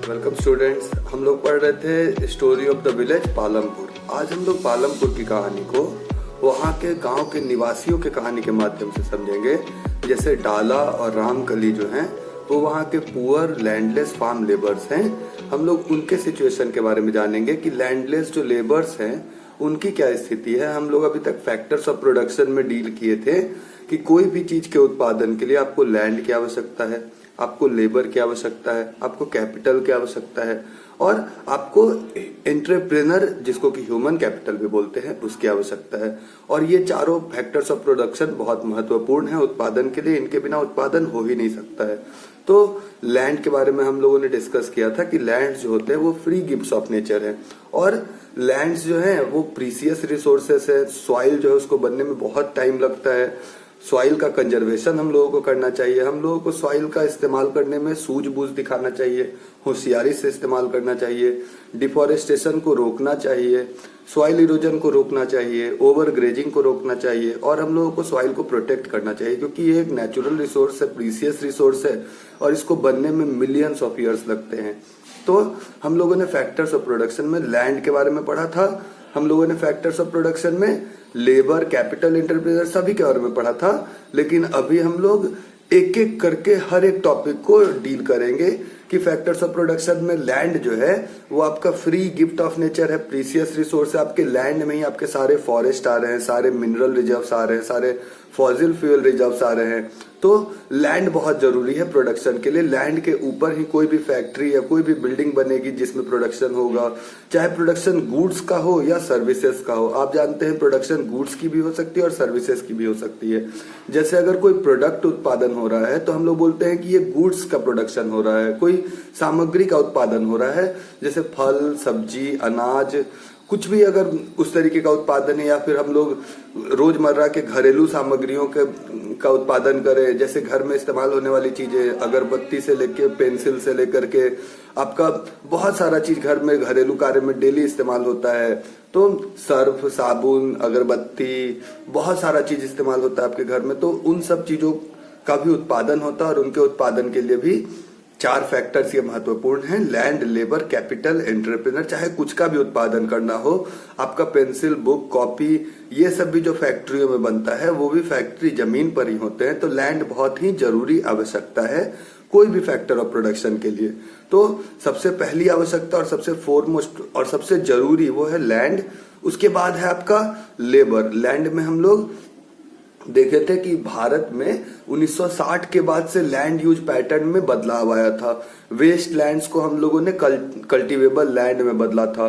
Welcome students. हम लोग पढ़ रहे थे story of the village Palampur. आज हम लोग पालमपुर की कहानी को वहाँ के गांव के निवासियों के कहानी के माध्यम से समझेंगे। जैसे डाला और रामकली जो हैं वो वहाँ के पुअर लैंडलेस फार्म लेबर्स हैं। हम लोग उनके सिचुएशन के बारे में जानेंगे कि लैंडलेस जो लेबर्स हैं उनकी क्या स्थिति है। हम लोग अभी तक फैक्टर्स ऑफ प्रोडक्शन में डील किए थे कि कोई भी चीज के उत्पादन के लिए आपको लैंड की आवश्यकता है, आपको लेबर की आवश्यकता है, आपको कैपिटल की आवश्यकता है और आपको एंटरप्रेनर जिसको कि ह्यूमन कैपिटल भी बोलते हैं उसकी आवश्यकता है। और ये चारों फैक्टर्स ऑफ प्रोडक्शन बहुत महत्वपूर्ण है उत्पादन के लिए। इनके बिना उत्पादन हो ही नहीं सकता है। तो लैंड के बारे में हम लोगों ने डिस्कस किया था कि लैंड जो होते हैं वो फ्री गिफ्ट्स ऑफ नेचर है और लैंड्स जो है वो प्रीसियस रिसोर्सेस है। सॉइल जो है उसको बनने में बहुत टाइम लगता है। सॉइल का कंजर्वेशन हम लोगों को करना चाहिए। हम लोगों को सॉइल का इस्तेमाल करने में सूझबूझ दिखाना चाहिए, होशियारी से इस्तेमाल करना चाहिए, डिफॉरेस्टेशन को रोकना चाहिए, सॉइल इरोजन को रोकना चाहिए, ओवर ग्रेजिंग को रोकना चाहिए और हम लोगों को सॉइल को प्रोटेक्ट करना चाहिए क्योंकि ये एक नेचुरल रिसोर्स है, प्रीसियस रिसोर्स है और इसको बनने में मिलियंस ऑफ ईयर्स लगते हैं। तो हम लोगों ने फैक्टर्स ऑफ प्रोडक्शन में लैंड के बारे में पढ़ा था। हम लोगों ने फैक्टर्स ऑफ प्रोडक्शन में लेबर, कैपिटल, एंटरप्रेन्योर सभी के बारे में पढ़ा था। लेकिन अभी हम लोग एक एक करके हर एक टॉपिक को डील करेंगे कि फैक्टर्स ऑफ प्रोडक्शन में लैंड जो है वो आपका फ्री गिफ्ट ऑफ नेचर है, प्रीसियस रिसोर्स है। आपके लैंड में ही आपके सारे फॉरेस्ट आ रहे हैं, सारे मिनरल रिजर्व्स आ रहे हैं, सारे फॉसिल फ्यूल रिजर्व्स आ रहे हैं। तो लैंड बहुत जरूरी है प्रोडक्शन के लिए। लैंड के ऊपर ही कोई भी फैक्ट्री या कोई भी बिल्डिंग बनेगी जिसमें प्रोडक्शन होगा, चाहे प्रोडक्शन गुड्स का हो या सर्विसेज का हो। आप जानते हैं प्रोडक्शन गुड्स की भी हो सकती है और सर्विसेज की भी हो सकती है। जैसे अगर कोई प्रोडक्ट उत्पादन हो रहा है तो हम लोग बोलते हैं कि ये गुड्स का प्रोडक्शन हो रहा है, कोई सामग्री का उत्पादन हो रहा है। जैसे फल, सब्जी, अनाज, कुछ भी अगर उस तरीके का उत्पादन है या फिर हम लोग रोजमर्रा के घरेलू सामग्रियों का उत्पादन करें, जैसे घर में इस्तेमाल होने वाली चीजें, अगरबत्ती से लेके पेंसिल से लेकर के आपका बहुत सारा चीज घर में घरेलू कार्य में डेली इस्तेमाल होता है। तो सर्फ, साबुन, अगरबत्ती, बहुत सारा चीज इस्तेमाल होता है आपके घर में। तो उन सब चीजों का भी उत्पादन होता है और उनके उत्पादन के लिए भी चार फैक्टर्स ये महत्वपूर्ण हैं: लैंड, लेबर, कैपिटल, एंटरप्रेन्योर। चाहे कुछ का भी उत्पादन करना हो, आपका पेंसिल, बुक, कॉपी, ये सब भी जो फैक्ट्रियों में बनता है वो भी फैक्ट्री जमीन पर ही होते हैं। तो लैंड बहुत ही जरूरी आवश्यकता है कोई भी फैक्टर ऑफ प्रोडक्शन के लिए। तो सबसे पहली आवश्यकता और सबसे फोरमोस्ट और सबसे जरूरी वो है लैंड। उसके बाद है आपका लेबर। लैंड में हम लोग देखे थे कि भारत में 1960 के बाद से लैंड यूज पैटर्न में बदलाव आया था। वेस्ट लैंड्स को हम लोगों ने कल्टीवेबल लैंड में बदला था।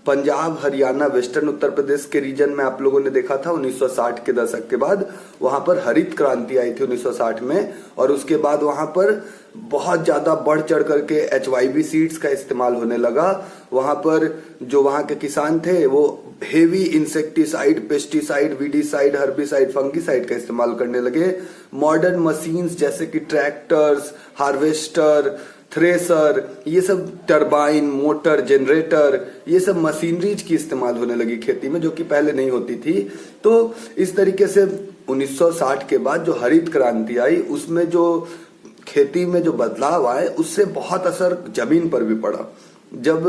पंजाब, हरियाणा, वेस्टर्न उत्तर प्रदेश के रीजन में आप लोगों ने देखा था 1960 के दशक के बाद वहां पर हरित क्रांति आई थी 1960 में और उसके बाद वहां पर बहुत ज्यादा बढ़ चढ़ करके HYV सीड्स का इस्तेमाल होने लगा। वहां पर जो वहां के किसान थे वो heavy insecticide, pesticide, weedicide, herbicide, fungicide का इस्तेमाल करने लगे। मॉडर्न मशीन्स जैसे कि ट्रैक्टर्स, हार्वेस्टर, थ्रेसर, ये सब टरबाइन, मोटर, जनरेटर, ये सब मशीनरीज की इस्तेमाल होने लगी खेती में जो कि पहले नहीं होती थी। तो इस तरीके से 1960 के बाद जो हरित क्रांति आई उसमें जो खेती में जो बदलाव आए उससे बहुत असर जमीन पर भी पड़ा। जब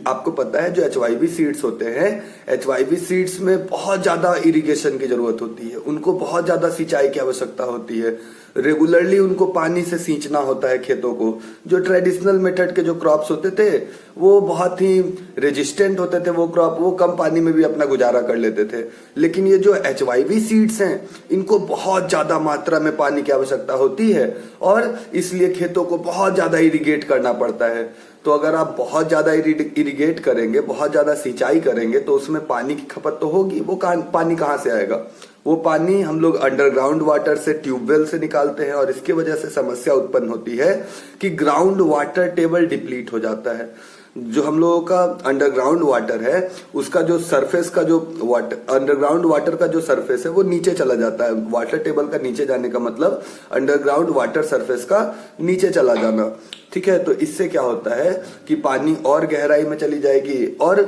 आपको पता है जो HYV सीड्स होते हैं, HYV सीड्स में बहुत ज्यादा इरिगेशन की जरूरत होती है, उनको बहुत ज्यादा सिंचाई की आवश्यकता होती है, रेगुलरली उनको पानी से सींचना होता है खेतों को। जो ट्रेडिशनल मेथड के जो क्रॉप्स होते थे वो बहुत ही रेजिस्टेंट होते थे, वो क्रॉप वो कम पानी में भी अपना गुजारा कर लेते थे। लेकिन ये जो HYV सीड्स हैं इनको बहुत ज्यादा मात्रा में पानी की आवश्यकता होती है और इसलिए खेतों को बहुत ज्यादा इरिगेट करना पड़ता है। तो अगर आप बहुत ज्यादा इरिगेट करेंगे, बहुत ज्यादा सिंचाई करेंगे तो उसमें पानी की खपत तो होगी। वो पानी कहाँ से आएगा? वो पानी हम लोग अंडरग्राउंड वाटर से, ट्यूबवेल से निकालते हैं और इसकी वजह से समस्या उत्पन्न होती है कि ग्राउंड वाटर टेबल डिप्लीट हो जाता है। जो हम लोगों का अंडरग्राउंड वाटर है उसका जो सरफेस का जो अंडरग्राउंड वाटर का जो सरफेस है वो नीचे चला जाता है। वाटर टेबल का नीचे जाने का मतलब अंडरग्राउंड वाटर सरफेस का नीचे चला जाना, ठीक है। तो इससे क्या होता है कि पानी और गहराई में चली जाएगी और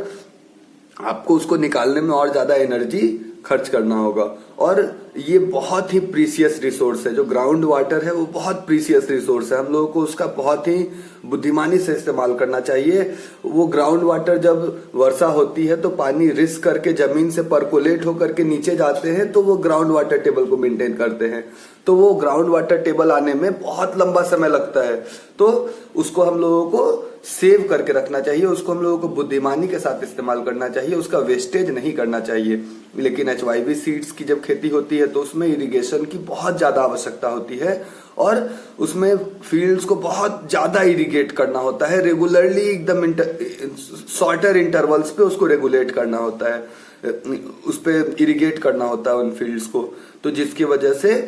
आपको उसको निकालने में और ज्यादा एनर्जी खर्च करना होगा और ये बहुत ही प्रीसियस रिसोर्स है। जो ग्राउंड वाटर है वो बहुत प्रीसियस रिसोर्स है, हम लोगों को उसका बहुत ही बुद्धिमानी से इस्तेमाल करना चाहिए। वो ग्राउंड वाटर जब वर्षा होती है तो पानी रिस्क करके जमीन से परकोलेट होकर के नीचे जाते हैं, तो वो ग्राउंड वाटर टेबल को मेंटेन करते हैं। तो वो ग्राउंड वाटर टेबल आने में बहुत लंबा समय लगता है, तो उसको हम लोगों को सेव करके रखना चाहिए, उसको हम लोगों को बुद्धिमानी के साथ इस्तेमाल करना चाहिए, उसका वेस्टेज नहीं करना चाहिए। लेकिन HYV सीड्स की जब खेती होती है तो उसमें इरिगेशन की बहुत ज्यादा आवश्यकता होती है और उसमें फील्ड्स को बहुत ज्यादा इरिगेट करना होता है, रेगुलरली एकदम शॉर्टर इंटरवल्स पे उसको रेगुलेट करना होता है, उस पे इरिगेट करना होता है उन फील्ड्स को, तो जिसकी वजह से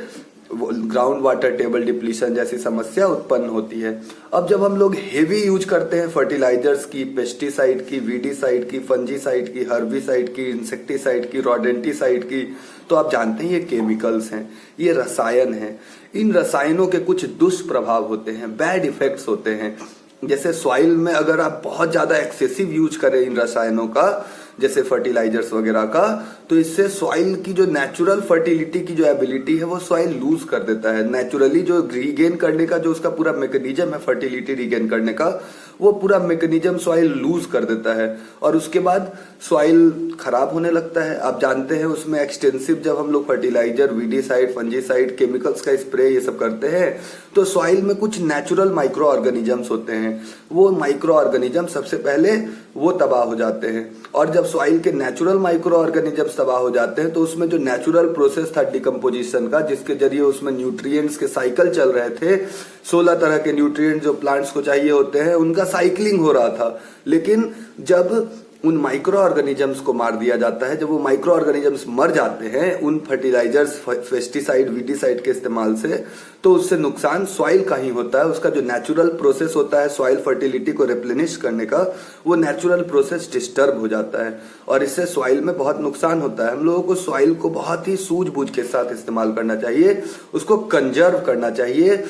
ग्राउंड वाटर टेबल डिप्लीशन जैसी समस्या उत्पन्न होती है। अब जब हम लोग हेवी यूज करते हैं फर्टिलाइजर्स की, पेस्टिसाइड की, वीडीसाइड की, फंजीसाइड की, हर्बिसाइड की, इंसेक्टिसाइड की, रोडेंटिसाइड की, तो आप जानते हैं ये केमिकल्स हैं, ये रसायन हैं। इन रसायनों के कुछ दुष्प्रभाव होते हैं, बैड इफेक्ट्स होते हैं। जैसे सॉइल में अगर आप बहुत ज्यादा एक्सेसिव यूज करें इन रसायनों का, जैसे फर्टिलाइजर्स वगैरह का, तो इससे सॉइल की जो नेचुरल फर्टिलिटी की जो एबिलिटी है वो सॉइल लूज कर देता है। नेचुरली जो रीगेन करने का जो उसका पूरा मैकेनिज्म है फर्टिलिटी रीगेन करने का, वो पूरा मैकेनिज्म सॉइल लूज कर देता है और उसके बाद सॉइल खराब होने लगता है। आप जानते हैं उसमें एक्सटेंसिव जब हम लोग फर्टिलाइजर, वीडीसाइड, फंजीसाइड, केमिकल्स का स्प्रे ये सब करते हैं तो सॉइल में कुछ नेचुरल माइक्रो ऑर्गेनिजम्स होते हैं, वो माइक्रो ऑर्गेनिजम सबसे पहले वो तबाह हो जाते हैं। और जब सॉइल के नेचुरल माइक्रो ऑर्गेनिजम्स तबाह हो जाते हैं तो उसमें जो नेचुरल प्रोसेस था डिकम्पोजिशन का, जिसके जरिए उसमें न्यूट्रिएंट्स के साइकिल चल रहे थे, 16 तरह के न्यूट्रिएंट्स जो प्लांट्स को चाहिए होते हैं उनका साइकिलिंग हो रहा था। लेकिन जब उन माइक्रो ऑर्गेनिजम्स को मार दिया जाता है, जब वो माइक्रो ऑर्गेनिजम्स मर जाते हैं उन फर्टिलाइजर्स, पेस्टिसाइड, वीडीसाइड के इस्तेमाल से, तो उससे नुकसान सॉइल का ही होता है। उसका जो नेचुरल प्रोसेस होता है सॉइल फर्टिलिटी को रिप्लेनिश करने का, वो नेचुरल प्रोसेस डिस्टर्ब हो जाता है और इससे सॉइल में बहुत नुकसान होता है। हम लोगों को सॉइल को बहुत ही सूझबूझ के साथ इस्तेमाल करना चाहिए, उसको कंजर्व करना चाहिए,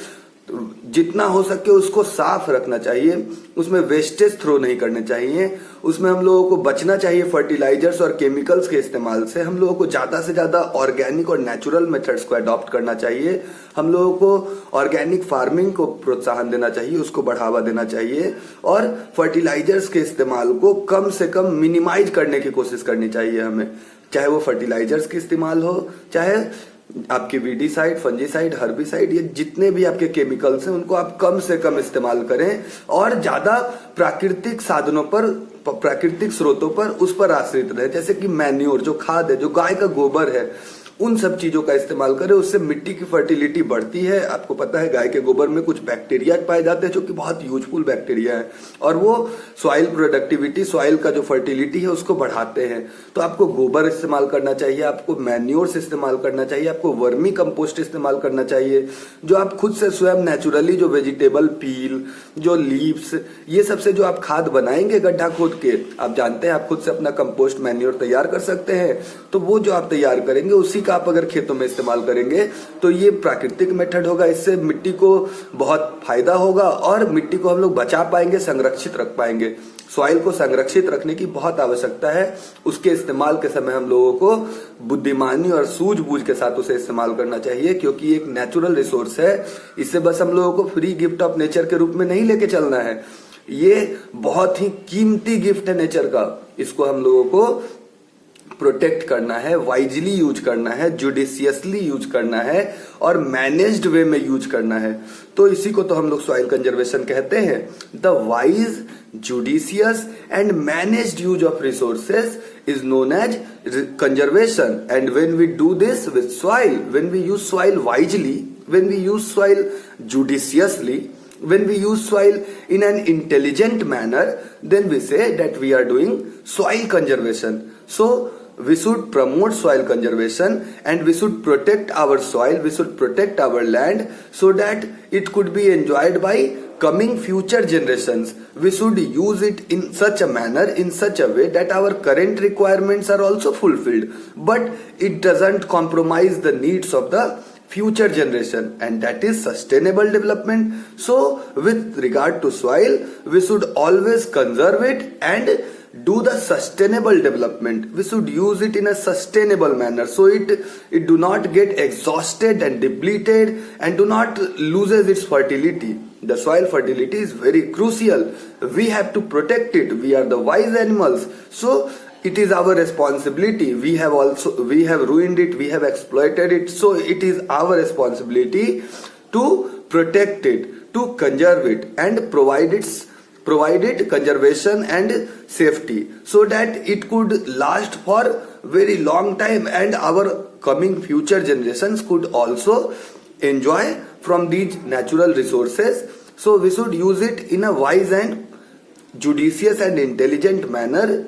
जितना हो सके उसको साफ रखना चाहिए, उसमें वेस्टेज थ्रो नहीं करने चाहिए, उसमें हम लोगों को बचना चाहिए फर्टिलाइजर्स और केमिकल्स के इस्तेमाल से। हम लोगों को ज्यादा से ज्यादा ऑर्गेनिक और नेचुरल मेथड्स को अडॉप्ट करना चाहिए। हम लोगों को ऑर्गेनिक फार्मिंग को प्रोत्साहन देना चाहिए, उसको बढ़ावा देना चाहिए और फर्टिलाइजर्स के इस्तेमाल को कम से कम मिनिमाइज करने की कोशिश करनी चाहिए हमें, चाहे वो फर्टिलाइजर्स की इस्तेमाल हो, चाहे आपके वीडीसाइड, फंजीसाइड, हर्बिसाइड, ये जितने भी आपके केमिकल्स हैं उनको आप कम से कम इस्तेमाल करें और ज्यादा प्राकृतिक साधनों पर, प्राकृतिक स्रोतों पर उस पर आश्रित रहे, जैसे कि मैन्योर, जो खाद है, जो गाय का गोबर है, उन सब चीजों का इस्तेमाल करें। उससे मिट्टी की फर्टिलिटी बढ़ती है। आपको पता है गाय के गोबर में कुछ बैक्टीरिया पाए जाते हैं जो कि बहुत यूजफुल बैक्टीरिया है और वो सॉइल प्रोडक्टिविटी, सॉइल का जो फर्टिलिटी है उसको बढ़ाते हैं। तो आपको गोबर इस्तेमाल करना चाहिए, आपको मैन्योर्स इस्तेमाल करना चाहिए, आपको वर्मी कंपोस्ट इस्तेमाल करना चाहिए, जो आप खुद से स्वयं नेचुरली जो वेजिटेबल पील, जो लीव्स, ये सबसे जो आप खाद बनाएंगे गड्ढा खोद के, आप जानते हैं आप खुद से अपना कंपोस्ट मैन्योर तैयार कर सकते हैं। तो वो जो आप तैयार करेंगे उसी का आप अगर खेतों में इस्तेमाल करेंगे तो ये प्राकृतिक मेथड होगा, इससे मिट्टी को बहुत फायदा होगा और मिट्टी को हम लोग बचा पाएंगे, संरक्षित रख पाएंगे। सॉइल को संरक्षित रखने की बहुत आवश्यकता है। उसके इस्तेमाल के समय हम लोगों को बुद्धिमानी और सूझबूझ के साथ उसे इस्तेमाल करना चाहिए, क्योंकि एक नेचुरल रिसोर्स है। इसे बस हम लोगों को फ्री गिफ्ट ऑफ नेचर के रूप में नहीं लेके चलना है, ये बहुत ही कीमती गिफ्ट है नेचर का। इसको हम लोगों को प्रोटेक्ट करना है, वाइजली यूज करना है, जुडिशियसली यूज करना है और मैनेज्ड वे में यूज करना है। तो इसी को तो हम लोग सॉइल कंजर्वेशन कहते हैं। The wise, judicious and managed use of resources is known as conservation. And when we do this with soil, when we use soil wisely, when we use soil judiciously, when we use soil in an intelligent manner, then we say that we are doing soil conservation. So we should promote soil conservation and we should protect our soil, we should protect our land so that it could be enjoyed by coming future generations. We should use it in such a manner, in such a way that our current requirements are also fulfilled, but it doesn't compromise the needs of the future generation, and that is sustainable development. So with regard to soil, we should always conserve it and do the sustainable development. We should use it in a sustainable manner, so it do not get exhausted and depleted and do not loses its fertility. The soil fertility is very crucial. We have to protect it. We are the wise animals, so it is our responsibility. We have ruined it, we have exploited it, so it is our responsibility to protect it, to conserve it, and provide it conservation and safety, so that it could last for very long time and our coming future generations could also enjoy from these natural resources. So we should use it in a wise and judicious and intelligent manner.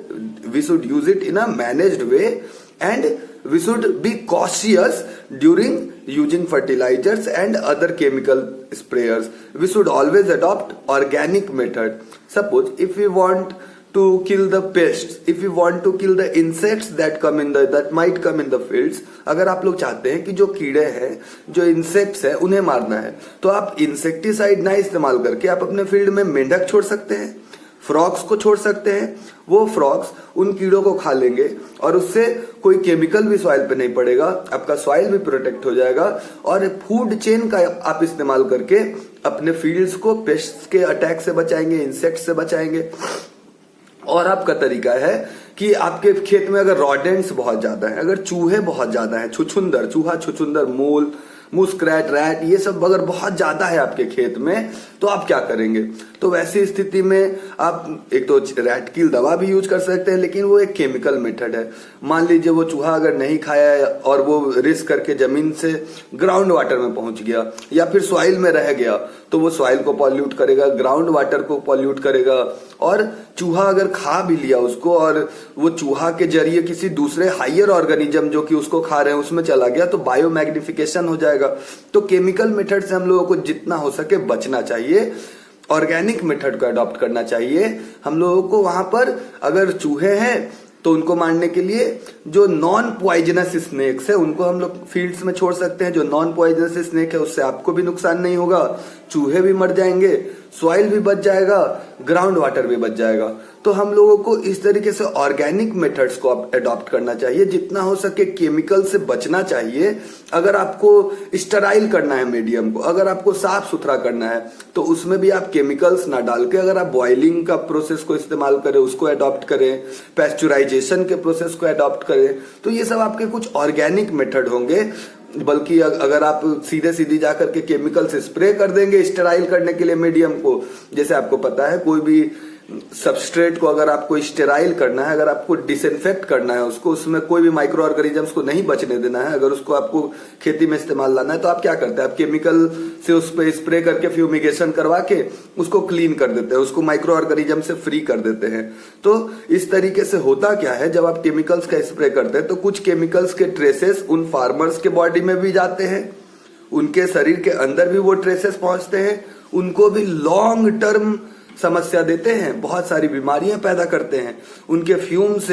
We should use it in a managed way, and we should be cautious during using fertilizers and other chemical sprayers. We should always adopt organic method. Suppose if we want to kill the pests, if we want to kill the insects that might come in the fields, अगर आप लोग चाहते हैं कि जो कीड़े हैं, जो इंसेक्ट्स हैं, उन्हें मारना है, तो आप इंसेक्टिसाइड ना इस्तेमाल करके आप अपने फील्ड में मेंढक छोड़ सकते हैं, फ्रॉक्स को छोड़ सकते हैं. वो फ्रॉक्स उन कीड़ों को खा लेंगे और उससे कोई केमिकल भी सॉइल पे नहीं पड़ेगा, आपका सॉइल भी प्रोटेक्ट हो जाएगा और फूड चेन का आप इस्तेमाल करके अपने फील्ड्स को पेस्ट्स के अटैक से बचाएंगे, इंसेक्ट से बचाएंगे. और आपका तरीका है कि आपके खेत में अगर रॉडेंट्स बहुत ज्यादा है, अगर चूहे बहुत ज्यादा है, छुछुंदर, मूल, मुस्क्रैट, रैट, ये सब अगर बहुत ज्यादा है आपके खेत में, तो आप क्या करेंगे? तो वैसी स्थिति में आप एक तो रैट किल दवा भी यूज कर सकते हैं, लेकिन वो एक केमिकल मेथड है. मान लीजिए वो चूहा अगर नहीं खाया और वो रिस्क करके जमीन से ग्राउंड वाटर में पहुंच गया या फिर सॉइल में रह गया, तो वो सॉइल को पॉल्यूट करेगा, ग्राउंड वाटर को पॉल्यूट करेगा. और चूहा अगर खा भी लिया उसको और वो चूहा के जरिए किसी दूसरे हायर ऑर्गेनिज्म जो कि उसको खा रहे हैं उसमें चला गया, तो बायो मैग्निफिकेशन हो जाएगा. तो केमिकल मेथड से हम लोगों को जितना हो सके बचना चाहिए, ऑर्गेनिक मेथड को अडॉप्ट करना चाहिए. हम लोगों को वहां पर अगर चूहे हैं तो उनको मारने के लिए जो नॉन पॉइजनस स्नेक्स है उनको हम लोग फील्ड्स में छोड़ सकते हैं. जो नॉन पॉइजनस स्नेक है उससे आपको भी नुकसान नहीं होगा, चूहे भी मर जाएंगे, सॉइल भी बच जाएगा, ग्राउंड वाटर भी बच जाएगा. तो हम लोगों को इस तरीके से ऑर्गेनिक मेथड्स को अडॉप्ट करना चाहिए, जितना हो सके केमिकल से बचना चाहिए. अगर आपको स्टेराइल करना है मीडियम को, अगर आपको साफ सुथरा करना है, तो उसमें भी आप केमिकल्स ना डाल के अगर आप बॉइलिंग का प्रोसेस को इस्तेमाल करें, उसको अडॉप्ट करें, पैस्चुराइजेशन के प्रोसेस को अडॉप्ट करें, तो ये सब आपके कुछ ऑर्गेनिक मेथड होंगे. बल्कि अगर आप सीधे जाकर के केमिकल से स्प्रे कर देंगे स्टेराइल करने के लिए मीडियम को, जैसे आपको पता है कोई भी सबस्ट्रेट को अगर आपको स्टेराइल करना है, अगर आपको डिसइंफेक्ट करना है उसको, उसमें कोई भी माइक्रो ऑर्गेनिजम्स को नहीं बचने देना है, अगर उसको आपको खेती में इस्तेमाल लाना है, तो आप क्या करते हैं? आप केमिकल से उस पर स्प्रे करके फ्यूमिगेशन करवा के उसको क्लीन कर देते हैं, उसको माइक्रो ऑर्गेनिजम से फ्री कर देते हैं. तो इस तरीके से होता क्या है, जब आप केमिकल्स का स्प्रे करते हैं तो कुछ केमिकल्स के ट्रेसेस उन फार्मर्स के बॉडी में भी जाते हैं, उनके शरीर के अंदर भी वो ट्रेसेस पहुंचते हैं, उनको भी लॉन्ग टर्म समस्या देते हैं, बहुत सारी बीमारियां पैदा करते हैं. उनके फ्यूम्स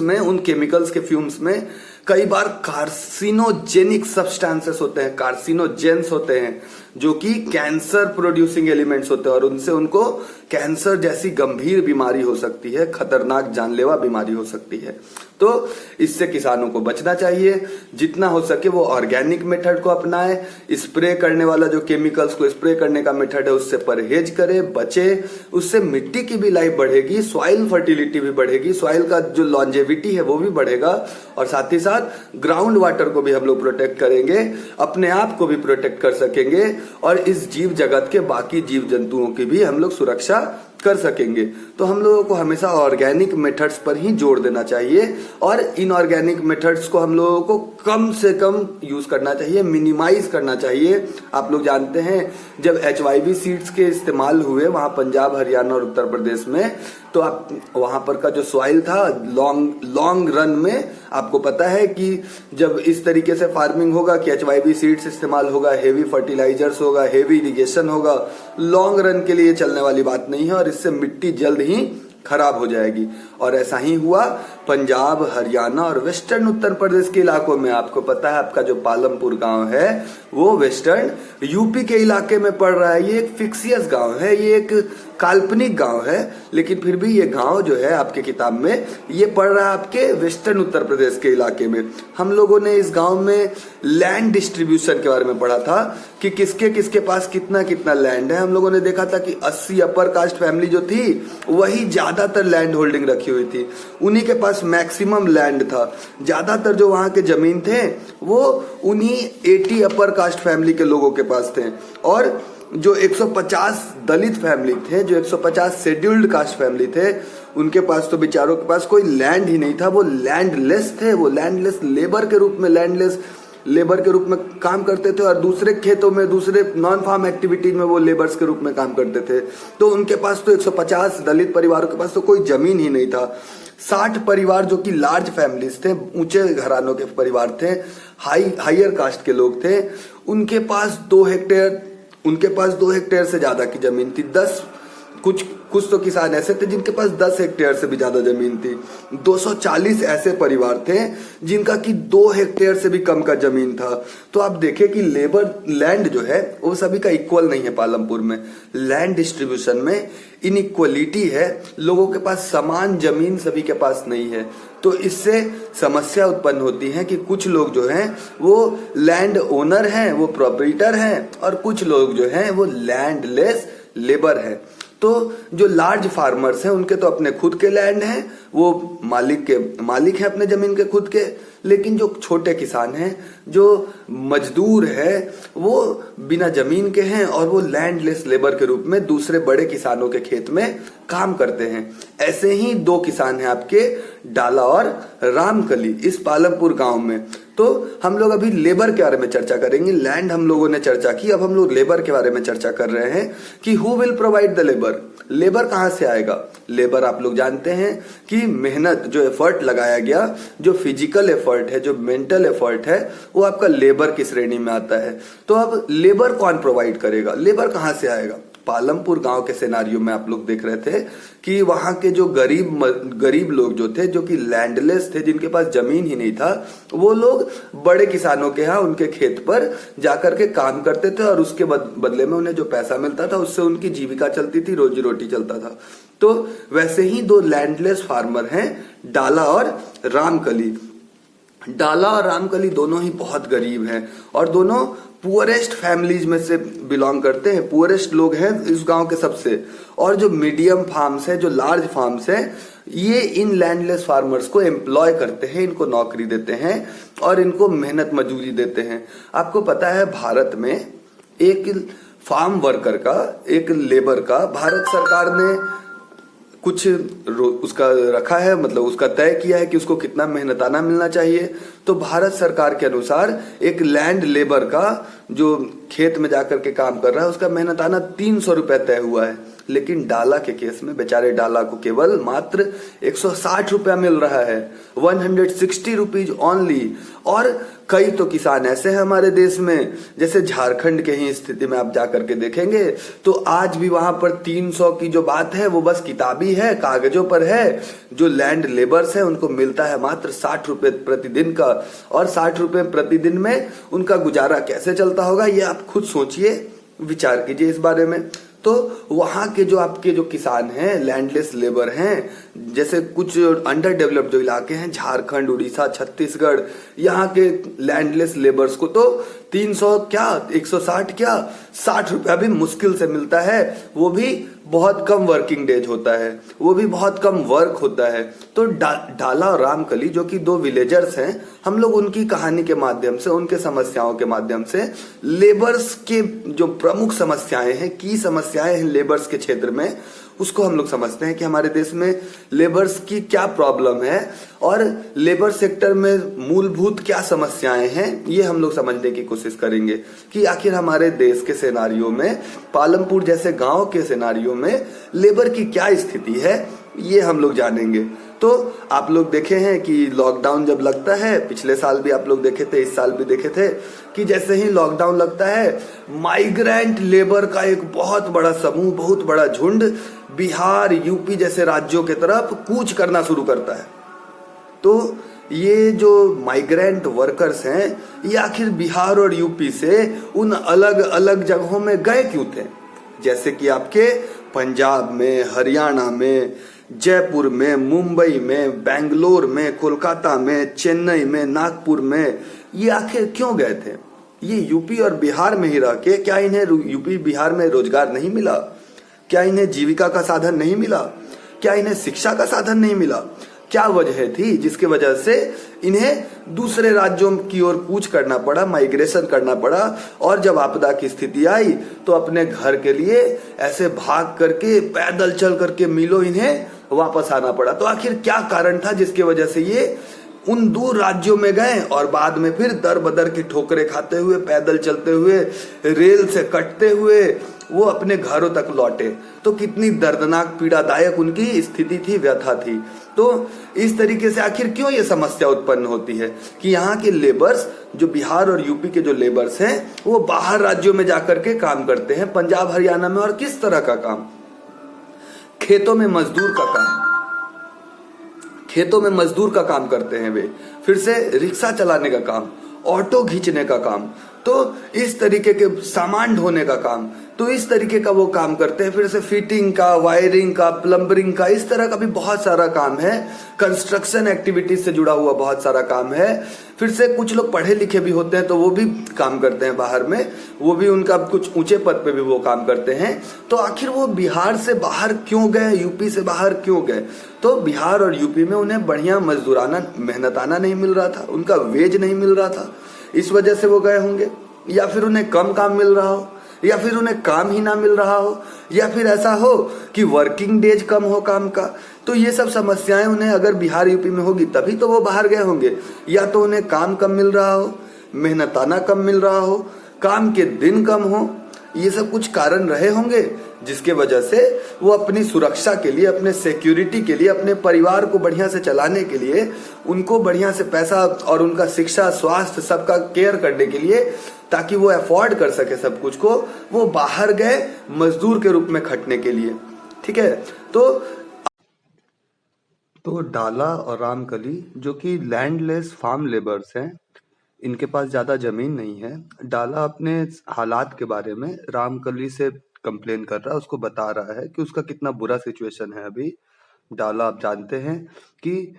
में, उन केमिकल्स के फ्यूम्स में कई बार कार्सिनोजेनिक सब्सटेंसेस होते हैं, कार्सिनोजेंस होते हैं, जो कि कैंसर प्रोड्यूसिंग एलिमेंट्स होते हैं और उनसे उनको कैंसर जैसी गंभीर बीमारी हो सकती है, खतरनाक जानलेवा बीमारी हो सकती है. तो इससे किसानों को बचना चाहिए. जितना हो सके वो ऑर्गेनिक मेथड को अपनाएं. स्प्रे करने वाला जो केमिकल्स को स्प्रे करने का मेथड है उससे परहेज करे, बचे. उससे मिट्टी की भी लाइफ बढ़ेगी, सॉइल फर्टिलिटी भी बढ़ेगी, सॉइल का जो लॉन्जेविटी है वो भी बढ़ेगा, और साथ ही साथ ग्राउंड वाटर को भी हम लोग प्रोटेक्ट करेंगे, अपने आप को भी प्रोटेक्ट कर सकेंगे, और इस जीव जगत के बाकी जीव जंतुओं की भी हम लोग सुरक्षा कर सकेंगे. तो हम लोगों को हमेशा ऑर्गेनिक मेथड्स पर ही जोर देना चाहिए, और इनऑर्गेनिक मेथड्स को हम लोगों को कम से कम यूज करना चाहिए, मिनिमाइज करना चाहिए. आप लोग जानते हैं जब HYV सीड्स के इस्तेमाल हुए वहां पंजाब, हरियाणा और उत्तर प्रदेश में, तो आप वहां पर का जो सॉइल था लॉन्ग रन में आपको पता है कि जब इस तरीके से फार्मिंग होगा कि HYV सीड्स इस्तेमाल होगा, हेवी फर्टिलाइजर्स होगा, हेवी इरिगेशन होगा, लॉन्ग रन के लिए चलने वाली बात नहीं है, और इससे मिट्टी जल्द ही खराब हो जाएगी. और ऐसा ही हुआ पंजाब, हरियाणा और वेस्टर्न उत्तर प्रदेश के इलाकों में। आपको पता है आपका जो पालमपुर गांव है वो वेस्टर्न यूपी के इलाके में पड़ रहा है। ये एक फिक्सियस गांव है, ये एक काल्पनिक गांव है, लेकिन फिर भी ये गांव जो है आपके किताब में ये पड़ रहा है आपके वेस्टर्न उत्तर प्रदेश के इलाके में। हम लोगों ने इस गांव में लैंड डिस्ट्रीब्यूशन के बारे में पढ़ा था कि किसके किसके पास कितना कितना लैंड है। हम लोगों ने देखा था कि 80 अपर कास्ट फैमिली जो थी वही ज्यादातर लैंड होल्डिंग रखी हुई थी, उन्हीं के पास मैक्सिमम लैंड था। ज्यादातर जो वहां के जमीन थे वो उन्हीं 80 अपर कास्ट फैमिली के लोगों के पास थे, और जो 150 दलित फैमिली थे, जो 150 शेड्यूल्ड कास्ट फैमिली थे, उनके पास तो बेचारों के पास कोई लैंड ही नहीं था। वो लैंडलेस थे, वो लैंडलेस लेबर के रूप में, लैंडलेस लेबर के रूप में काम करते थे, और दूसरे खेतों में, दूसरे नॉन फार्म एक्टिविटीज में वो लेबर्स के रूप में काम करते थे। तो उनके पास तो 150 दलित परिवारों के पास तो कोई जमीन ही नहीं था। 60 परिवार जो कि लार्ज फैमिलीज थे, ऊंचे घरानों के परिवार थे, हायर कास्ट के लोग थे, उनके पास 2 हेक्टेयर से ज्यादा की जमीन थी। कुछ तो किसान ऐसे थे जिनके पास 10 हेक्टेयर से भी ज्यादा जमीन थी। 240 ऐसे परिवार थे जिनका कि 2 हेक्टेयर से भी कम का जमीन था। तो आप देखें कि लेबर लैंड जो है वो सभी का इक्वल नहीं है। पालमपुर में लैंड डिस्ट्रीब्यूशन में इनइक्वलिटी है, लोगों के पास समान जमीन सभी के पास नहीं है। तो इससे समस्या उत्पन्न होती है कि कुछ लोग जो हैं वो लैंड ओनर हैं, वो प्रोप्राइटर हैं, और कुछ लोग जो हैं वो लैंडलेस लेबर हैं। तो जो लार्ज फार्मर्स हैं उनके तो अपने खुद के लैंड हैं, वो मालिक हैं अपने जमीन के खुद के, लेकिन जो छोटे किसान हैं, जो मजदूर है, वो बिना जमीन के हैं और वो लैंडलेस लेबर के रूप में दूसरे बड़े किसानों के खेत में काम करते हैं। ऐसे ही 2 किसान हैं आपके, डाला और रामकली, इस पालमपुर गांव में। तो हम लोग अभी लेबर के बारे में चर्चा करेंगे। लैंड हम लोगों ने चर्चा की, अब हम लोग लेबर के बारे में चर्चा कर रहे हैं कि who will provide the labour. Labour कहां से आएगा? लेबर आप लोग जानते हैं कि मेहनत, जो एफर्ट लगाया गया, जो फिजिकल एफर्ट है, जो मेंटल एफर्ट है, वो आपका लेबर की श्रेणी में आता है। तो अब लेबर कौन प्रोवाइड करेगा? लेबर कहां से आएगा? पालमपुर गांव के सिनेरियो में आप लोग देख रहे थे कि वहां के जो गरीब लोग जो थे, जो कि लैंडलेस थे, जिनके पास जमीन ही नहीं था, वो लोग बड़े किसानों के यहाँ उनके खेत पर जाकर के काम करते थे, और उसके बदले में उन्हें जो पैसा मिलता था उससे उनकी जीविका चलती थी, रोजी रोटी चलता था। तो वैसे ही 2 लैंडलेस फार्मर हैं, डाला और रामकली। डाला और रामकली दोनों ही बहुत गरीब हैं और दोनों पुअरेस्ट फैमिलीज में से बिलोंग करते हैं, पुअरेस्ट लोग हैं इस गांव के सबसे। और जो मीडियम फार्म्स है, जो लार्ज फार्म्स है, ये इन लैंडलेस फार्मर्स को एम्प्लॉय करते हैं, इनको नौकरी देते हैं और इनको मेहनत मजदूरी देते हैं। आपको पता है भारत में एक फार्म वर्कर का, एक लेबर का भारत सरकार ने कुछ उसका रखा है, मतलब उसका तय किया है कि उसको कितना मेहनताना मिलना चाहिए। तो भारत सरकार के अनुसार एक लैंड लेबर का जो खेत में जाकर के काम कर रहा है उसका मेहनताना 300 रुपए तय हुआ है, लेकिन डाला के केस में बेचारे डाला को केवल मात्र 160 रुपया मिल रहा है, 160 रुपीज ओनली। और कई तो किसान ऐसे हैं हमारे देश में, जैसे झारखंड के ही स्थिति में आप जाकर के देखेंगे तो आज भी वहां पर 300 की जो बात है वो बस किताबी है, कागजों पर है। जो लैंड लेबर्स है उनको मिलता है मात्र 60 रुपए प्रतिदिन का, और 60 रुपए प्रतिदिन में उनका गुजारा कैसे चलता होगा ये आप खुद सोचिए, विचार कीजिए इस बारे में। तो वहां के जो आपके जो किसान हैं, लैंडलेस लेबर हैं, जैसे कुछ अंडर डेवलप्ड जो इलाके हैं, झारखंड, उड़ीसा, छत्तीसगढ़, यहाँ के लैंडलेस लेबर्स को तो 300 क्या, 160 क्या, 60 रुपया भी मुश्किल से मिलता है। वो भी बहुत कम वर्किंग डेज होता है, वो भी बहुत कम वर्क होता है। तो डाला और रामकली जो कि 2 विलेजर्स हैं, हम लोग उनकी कहानी के माध्यम से, उनके समस्याओं के माध्यम से, लेबर्स के जो प्रमुख समस्याएं हैं, की समस्याएं हैं लेबर्स के क्षेत्र में, उसको हम लोग समझते हैं कि हमारे देश में लेबर्स की क्या प्रॉब्लम है और लेबर सेक्टर में मूलभूत क्या समस्याएं हैं, ये हम लोग समझने की कोशिश करेंगे कि आखिर हमारे देश के सिनेरियो में, पालमपुर जैसे गांव के सिनेरियो में लेबर की क्या स्थिति है, ये हम लोग जानेंगे। तो आप लोग देखे हैं कि लॉकडाउन जब लगता है, पिछले साल भी आप लोग देखे थे, इस साल भी देखे थे कि जैसे ही लॉकडाउन लगता है, माइग्रेंट लेबर का एक बहुत बड़ा समूह, बहुत बड़ा झुंड बिहार, यूपी जैसे राज्यों के तरफ कूच करना शुरू करता है। तो ये जो माइग्रेंट वर्कर्स हैं ये आखिर बिहार और यूपी से उन अलग अलग जगहों में गए क्यों थे? जैसे कि आपके पंजाब में, हरियाणा में, जयपुर में, मुंबई में, बेंगलोर में, कोलकाता में, चेन्नई में, नागपुर में, ये आखिर क्यों गए थे? ये यूपी और बिहार में ही रह के क्या इन्हें यूपी बिहार में रोजगार नहीं मिला? क्या इन्हें जीविका का साधन नहीं मिला? क्या इन्हें शिक्षा का साधन नहीं मिला? क्या वजह थी जिसकी वजह से इन्हें दूसरे राज्यों की ओर कूच करना पड़ा, माइग्रेशन करना पड़ा, और जब आपदा की स्थिति आई तो अपने घर के लिए ऐसे भाग करके, पैदल चल करके मीलों इन्हें वापस आना पड़ा? तो आखिर क्या कारण था जिसकी वजह से ये उन दूर राज्यों में गए और बाद में फिर दर बदर की ठोकरें खाते हुए, पैदल चलते हुए, रेल से कटते हुए वो अपने घरों तक लौटे? तो कितनी दर्दनाक, पीड़ादायक उनकी स्थिति थी, व्यथा थी। तो इस तरीके से आखिर क्यों ये समस्या उत्पन्न होती है कि यहाँ के लेबर्स, जो बिहार और यूपी के जो लेबर्स हैं, वो बाहर राज्यों में जाकर के काम करते हैं, पंजाब हरियाणा में। और किस तरह का काम? खेतों में मजदूर का काम, खेतों में मजदूर का काम करते हैं वे। फिर से रिक्शा चलाने का काम, ऑटो खींचने का काम, तो इस तरीके के सामान ढोने का काम, तो इस तरीके का वो काम करते हैं। फिर से फिटिंग का, वायरिंग का, प्लम्बरिंग का, इस तरह का भी बहुत सारा काम है। कंस्ट्रक्शन एक्टिविटीज से जुड़ा हुआ बहुत सारा काम है। फिर से कुछ लोग पढ़े लिखे भी होते हैं तो वो भी काम करते हैं बाहर में, वो भी उनका कुछ ऊंचे पद पे भी वो काम करते हैं। तो आखिर वो बिहार से बाहर क्यों गए, यूपी से बाहर क्यों गए? तो बिहार और यूपी में उन्हें बढ़िया मजदूराना, मेहनताना नहीं मिल रहा था, उनका वेज नहीं मिल रहा था, इस वजह से वो गए होंगे। या फिर उन्हें कम काम मिल रहा हो, या फिर उन्हें काम ही ना मिल रहा हो, या फिर ऐसा हो कि वर्किंग डेज कम हो काम का। तो ये सब समस्याएं उन्हें अगर बिहार यूपी में होगी तभी तो वो बाहर गए होंगे। या तो उन्हें काम कम मिल रहा हो, मेहनताना कम मिल रहा हो, काम के दिन कम हो, ये सब कुछ कारण रहे होंगे जिसके वजह से वो अपनी सुरक्षा के लिए, अपने सिक्योरिटी के लिए, अपने परिवार को बढ़िया से चलाने के लिए, उनको बढ़िया से पैसा और उनका शिक्षा, स्वास्थ्य सबका केयर करने के लिए, ताकि वो अफोर्ड कर सके सब कुछ को, वो बाहर गए मजदूर के रूप में खटने के लिए। ठीक है, तो डाला और रामकली जो कि लैंडलेस फार्म लेबर्स हैं, इनके पास ज्यादा जमीन नहीं है। डाला अपने हालात के बारे में रामकली से कंप्लेन कर रहा है, उसको बता रहा है कि उसका कितना बुरा सिचुएशन है अभी। डाला, आप जानते हैं कि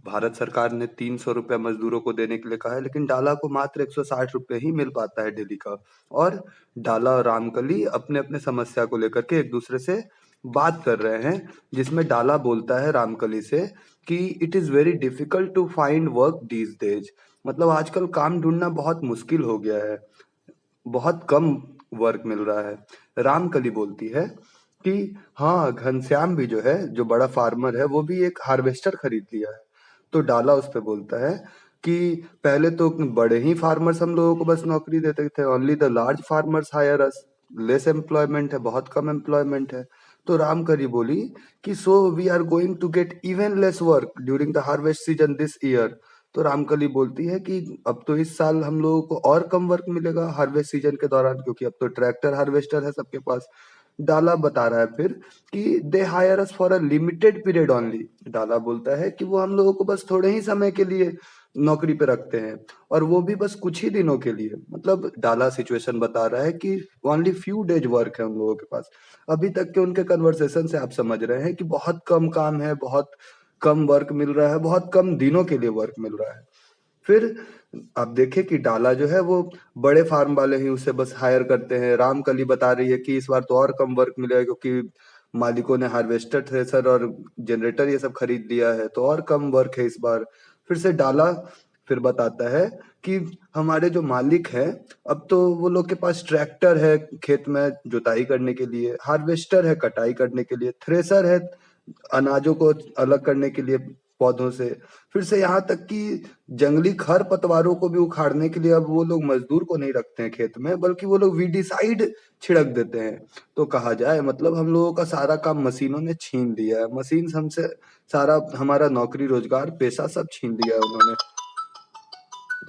भारत सरकार ने 300 रुपया मजदूरों को देने के लिए कहा है, लेकिन डाला को मात्र 160 रुपये ही मिल पाता है डेली का। और डाला और रामकली अपने अपने समस्या को लेकर के एक दूसरे से बात कर रहे हैं, जिसमें डाला बोलता है रामकली से कि it is very difficult to find work these days. मतलब आजकल काम ढूंढना बहुत मुश्किल हो गया है, बहुत कम वर्क मिल रहा है। रामकली बोलती है कि हाँ, घनश्याम भी जो है, जो बड़ा फार्मर है, वो भी एक हार्वेस्टर खरीद लिया है। तो डाला उस पे बोलता है कि पहले तो बड़े ही फार्मर्स हम लोगों को बस नौकरी देते थे, only the large farmers hire us, less employment है, बहुत कम एम्प्लॉयमेंट है। तो रामकली बोली कि so we are going to get even less work during the harvest season this year. तो रामकली बोलती है कि अब तो इस साल हम लोगों को और कम वर्क मिलेगा हार्वेस्ट सीजन के दौरान, क्योंकि अब तो ट्रैक्टर हार्वेस्टर है सबके पास। डाला बता रहा है फिर कि they hire us for a limited period only. डाला बोलता है कि वो हम लोगों को बस थोड़े ही समय के लिए नौकरी पे रखते हैं, और वो भी बस कुछ ही दिनों के लिए। मतलब डाला सिचुएशन बता रहा है कि ओनली फ्यू डेज वर्क है उन लोगों के पास। अभी तक के उनके कन्वर्सेशन से आप समझ रहे हैं कि बहुत कम काम है, बहुत कम वर्क मिल रहा है, बहुत कम दिनों के लिए वर्क मिल रहा है। फिर आप देखें कि डाला जो है वो बड़े फार्म वाले ही उसे बस हायर करते हैं। रामकली बता रही है कि इस बार तो और कम वर्क मिलेगा, क्योंकि मालिकों ने हार्वेस्टर, थ्रेसर और जनरेटर ये सब खरीद लिया है, तो और कम वर्क है इस बार। फिर से डाला फिर बताता है कि हमारे जो मालिक हैं, अब तो वो लोग के पास ट्रैक्टर है खेत में जुताई करने के लिए, हार्वेस्टर है कटाई करने के लिए, थ्रेसर है अनाजों को अलग करने के लिए पौधों से, फिर से यहाँ तक कि जंगली खर पतवारों को भी उखाड़ने के लिए अब वो लोग मजदूर को नहीं रखते हैं खेत में, बल्कि वो लोग वीडीसाइड छिड़क देते हैं। तो कहा जाए मतलब हम लोगों का सारा काम मशीनों ने छीन लिया है, मशीन हमसे सारा हमारा नौकरी, रोजगार, पैसा सब छीन लिया है उन्होंने।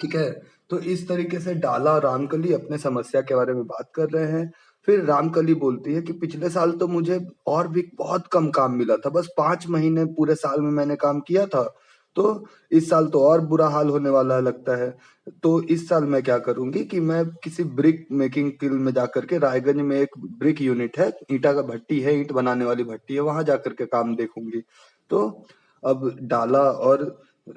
ठीक है, तो इस तरीके से डाला और रामकली अपने समस्या के बारे में बात कर रहे हैं। फिर रामकली बोलती है कि पिछले साल तो मुझे और भी बहुत कम काम मिला था, बस 5 महीने पूरे साल में मैंने काम किया था, तो इस साल तो और बुरा हाल होने वाला है लगता है। तो इस साल मैं क्या करूंगी कि मैं किसी ब्रिक मेकिंग किल में जाकर के, रायगंज में एक ब्रिक यूनिट है, ईंटा का भट्टी है, ईंट बनाने वाली भट्टी है, वहां जाकर के काम देखूंगी। तो अब डाला और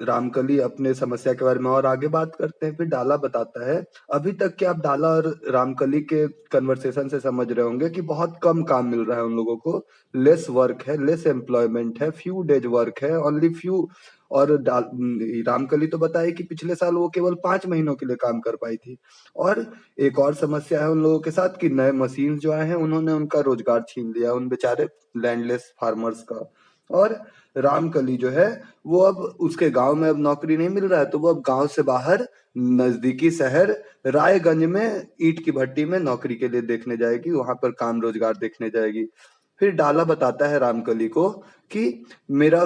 रामकली अपने समस्या के बारे में और आगे बात करते हैं। फिर डाला बताता है, अभी तक के आप डाला और रामकली के कन्वर्सेशन से समझ रहे होंगे कि बहुत कम काम मिल रहा है उन लोगों को, लेस वर्क है, लेस एम्प्लॉयमेंट है, फ्यू डेज वर्क है, ओनली फ्यू। और रामकली तो बताए कि पिछले साल वो केवल 5 महीनों के लिए काम कर पाई थी। और एक और समस्या है उन लोगों के साथ कि नए मशीन जो आए हैं उन्होंने उनका रोजगार छीन लिया उन बेचारे लैंडलेस फार्मर्स का। और रामकली जो है वो अब उसके गांव में अब नौकरी नहीं मिल रहा है, तो वो अब गांव से बाहर नजदीकी शहर रायगंज में ईंट की भट्टी में नौकरी के लिए देखने जाएगी, वहां पर काम रोजगार देखने जाएगी। फिर डाला बताता है रामकली को कि मेरा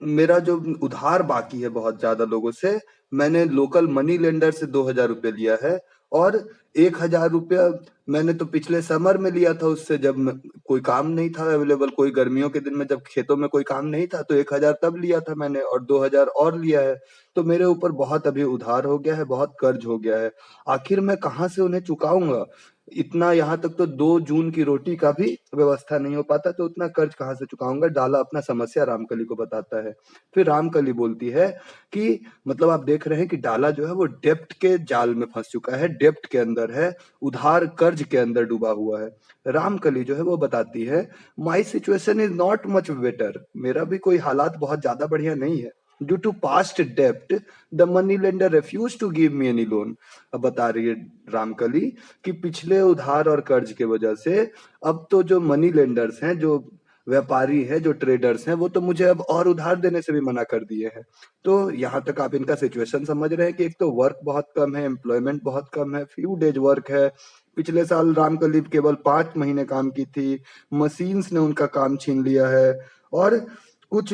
मेरा जो उधार बाकी है बहुत ज्यादा लोगों से, मैंने लोकल मनी लेंडर से 2,000 रुपये लिया है। और 1,000 रुपया मैंने तो पिछले समर में लिया था उससे, जब कोई काम नहीं था अवेलेबल, कोई गर्मियों के दिन में जब खेतों में कोई काम नहीं था, तो 1,000 तब लिया था मैंने और 2,000 और लिया है। तो मेरे ऊपर बहुत अभी उधार हो गया है, बहुत कर्ज हो गया है। आखिर मैं कहाँ से उन्हें चुकाऊंगा? इतना, यहाँ तक तो 2 जून की रोटी का भी व्यवस्था नहीं हो पाता, तो उतना कर्ज कहाँ से चुकाऊंगा? डाला अपना समस्या रामकली को बताता है। फिर रामकली बोलती है कि मतलब आप देख रहे हैं कि डाला जो है वो डेप्ट के जाल में फंस चुका है, डेप्ट के अंदर है, उधार कर्ज के अंदर डूबा हुआ है। रामकली जो है वो बताती है, my situation is not much better, मेरा भी कोई हालात बहुत ज्यादा बढ़िया नहीं है। ड्यू टू पास्ट डेप्ट the money lender refuse to give me any loan. अब बता रही है रामकली कि पिछले उधार और कर्ज के वजह से अब तो जो मनी लेंडर्स हैं, जो व्यापारी हैं, जो ट्रेडर्स हैं, वो तो मुझे अब और उधार देने से भी मना कर दिए हैं। तो यहाँ तक आप इनका सिचुएशन समझ रहे हैं कि एक तो वर्क बहुत कम है, एम्प्लॉयमेंट बहुत कम है, फ्यू डेज वर्क है। पिछले साल रामकली केवल 5 महीने काम की थी, मशीन्स ने उनका काम छीन लिया है। और कुछ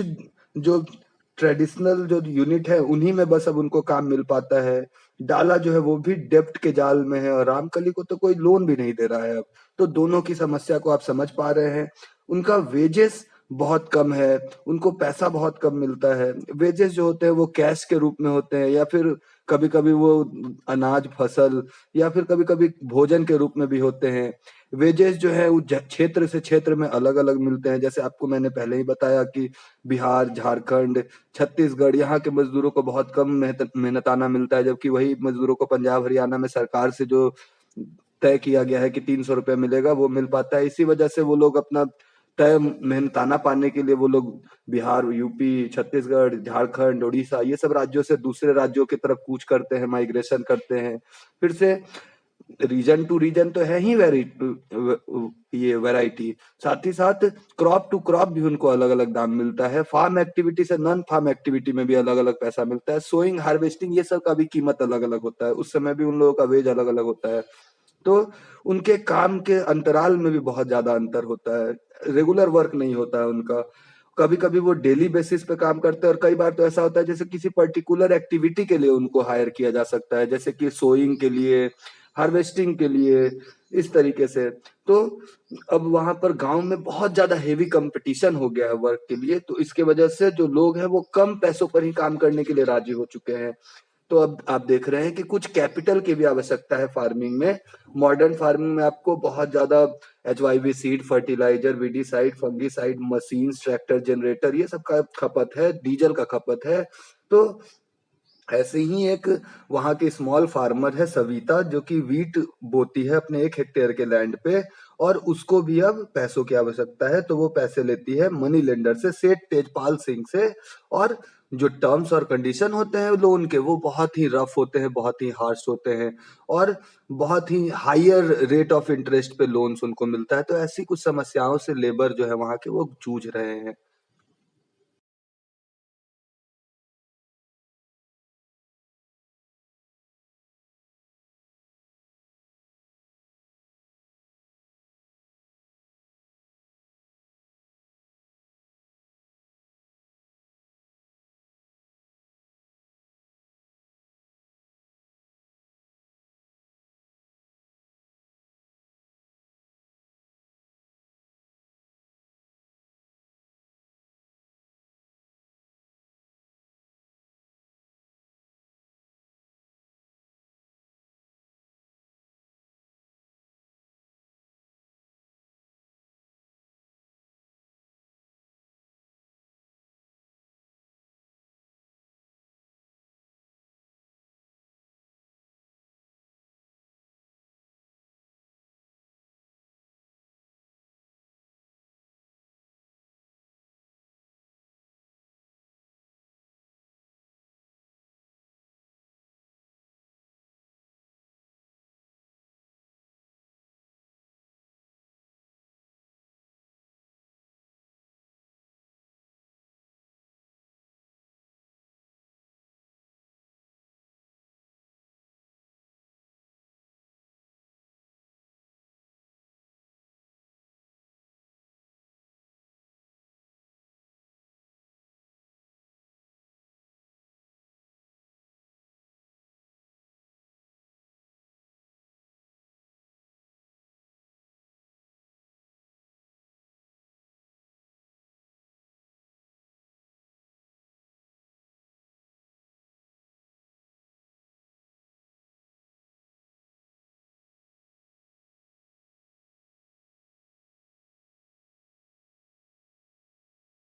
जो ट्रेडिशनल जो यूनिट है उन्हीं में बस अब उनको काम मिल पाता है। डाला जो है वो भी डेप्ट के जाल में है और रामकली को तो कोई लोन भी नहीं दे रहा है अब। तो दोनों की समस्या को आप समझ पा रहे हैं। उनका वेजेस बहुत कम है, उनको पैसा बहुत कम मिलता है। वेजेस जो होते हैं वो कैश के रूप में होते हैं, या फिर कभी कभी वो अनाज फसल, या फिर कभी कभी भोजन के रूप में भी होते हैं। वेजेस जो है वो क्षेत्र से क्षेत्र में अलग अलग मिलते हैं। जैसे आपको मैंने पहले ही बताया कि बिहार, झारखंड, छत्तीसगढ़, यहाँ के मजदूरों को बहुत कम मेहनताना मिलता है, जबकि वही मजदूरों को पंजाब हरियाणा में सरकार से जो तय किया गया है कि 300 रुपया मिलेगा, वो मिल पाता है। इसी वजह से वो लोग अपना तय मेहनताना पाने के लिए वो लोग बिहार, यूपी, छत्तीसगढ़, झारखंड, उड़ीसा, ये सब राज्यों से दूसरे राज्यों की तरफ कूच करते हैं, माइग्रेशन करते हैं। फिर से रीजन टू रीजन तो है ही ये वैरायटी, साथ ही साथ क्रॉप टू क्रॉप भी उनको अलग अलग दाम मिलता है। फार्म एक्टिविटी से नॉन फार्म एक्टिविटी में भी अलग अलग पैसा मिलता है। सोइंग, हार्वेस्टिंग, ये सब का भी कीमत अलग अलग होता है, उस समय भी उन लोगों का वेज अलग अलग होता है। तो उनके काम के अंतराल में भी बहुत ज्यादा अंतर होता है, रेगुलर वर्क नहीं होता है उनका। कभी कभी वो डेली बेसिस पे काम करते हैं, और कई बार तो ऐसा होता है जैसे किसी पर्टिकुलर एक्टिविटी के लिए उनको हायर किया जा सकता है, जैसे कि सोइंग के लिए, हार्वेस्टिंग के लिए, इस तरीके से। तो अब वहां पर गांव में बहुत ज्यादा हेवी कंपटीशन हो गया है वर्क के लिए, तो इसके वजह से जो लोग हैं वो कम पैसों पर ही काम करने के लिए राजी हो चुके हैं। तो अब आप देख रहे हैं कि कुछ कैपिटल की भी आवश्यकता है फार्मिंग में। मॉडर्न फार्मिंग में आपको बहुत ज्यादा HYV seed, fertiliser, weedicide, fungicide, machine, tractor, generator, ये सब का खपत है, डीजल का खपत है। तो ऐसे ही एक वहां की स्मॉल फार्मर है सविता, जो कि वीट बोती है अपने 1 हेक्टेयर के लैंड पे, और उसको भी अब पैसों की आवश्यकता है। तो वो पैसे लेती है मनी लेंडर से, सेठ तेजपाल सिंह से। और जो टर्म्स और कंडीशन होते हैं लोन के, वो बहुत ही रफ होते हैं, बहुत ही हार्श होते हैं, और बहुत ही हायर रेट ऑफ इंटरेस्ट पे लोन्स उनको मिलता है। तो ऐसी कुछ समस्याओं से लेबर जो है वहां के वो जूझ रहे हैं।